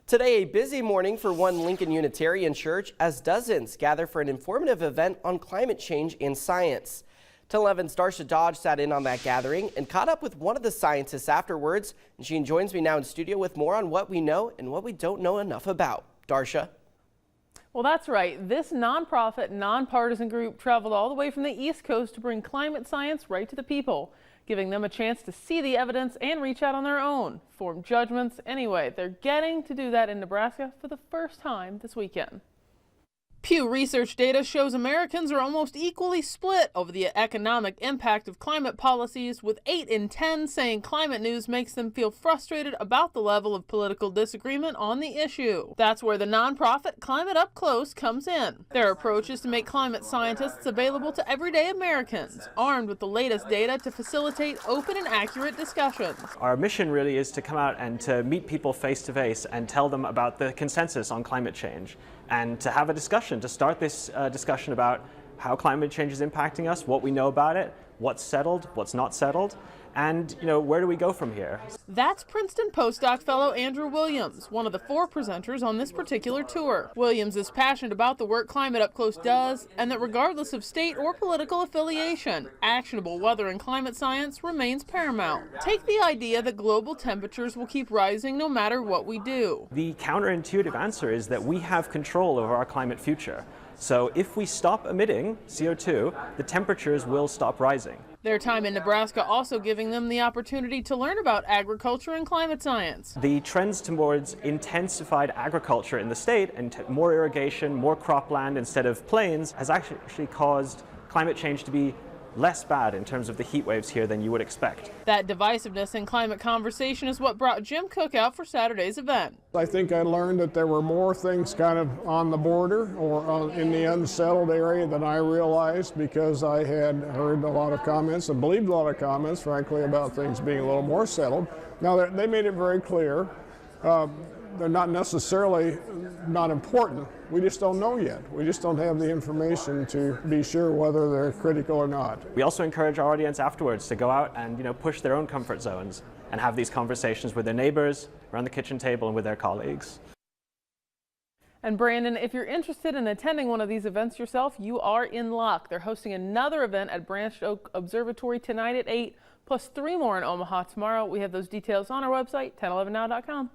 Today, a busy morning for one Lincoln Unitarian Church as dozens gather for an informative event on climate change and science. 1011's Darsha Dodge sat in on that gathering and caught up with one of the scientists afterwards. And she joins me now in studio with more on what we know and what we don't know enough about. Darsha. Well, that's right. This nonprofit, nonpartisan group traveled all the way from the East Coast to bring climate science right to the people, giving them a chance to see the evidence and reach out on their own, form judgments. Anyway, they're getting to do that in Nebraska for the first time this weekend. Pew Research data shows Americans are almost equally split over the economic impact of climate policies, with 8 in 10 saying climate news makes them feel frustrated about the level of political disagreement on the issue. That's where the nonprofit Climate Up Close comes in. Their approach is to make climate scientists available to everyday Americans, armed with the latest data to facilitate open and accurate discussions. Our mission really is to come out and to meet people face to face and tell them about the consensus on climate change, and to have a discussion, to start this discussion about how climate change is impacting us, what we know about it, what's settled, what's not settled, and where do we go from here? That's Princeton postdoc fellow Andrew Williams, one of the 4 presenters on this particular tour. Williams is passionate about the work Climate Up Close does, and that regardless of state or political affiliation, actionable weather and climate science remains paramount. Take the idea that global temperatures will keep rising no matter what we do. The counterintuitive answer is that we have control over our climate future. So if we stop emitting CO2, the temperatures will stop rising. Their time in Nebraska also giving them the opportunity to learn about agriculture and climate science. The trends towards intensified agriculture in the state and more irrigation, more cropland instead of plains has actually caused climate change to be less bad in terms of the heat waves here than you would expect. That divisiveness in climate conversation is what brought Jim Cook out for Saturday's event. I think I learned that there were more things kind of on the border or in the unsettled area than I realized, because I had heard a lot of comments and believed a lot of comments, frankly, about things being a little more settled. Now, they made it very clear. They're not necessarily not important. We just don't know yet. We just don't have the information to be sure whether they're critical or not. We also encourage our audience afterwards to go out and push their own comfort zones and have these conversations with their neighbors, around the kitchen table, and with their colleagues. And Brandon, if you're interested in attending one of these events yourself, you are in luck. They're hosting another event at Branched Oak Observatory tonight at 8, plus 3 more in Omaha tomorrow. We have those details on our website, 1011now.com.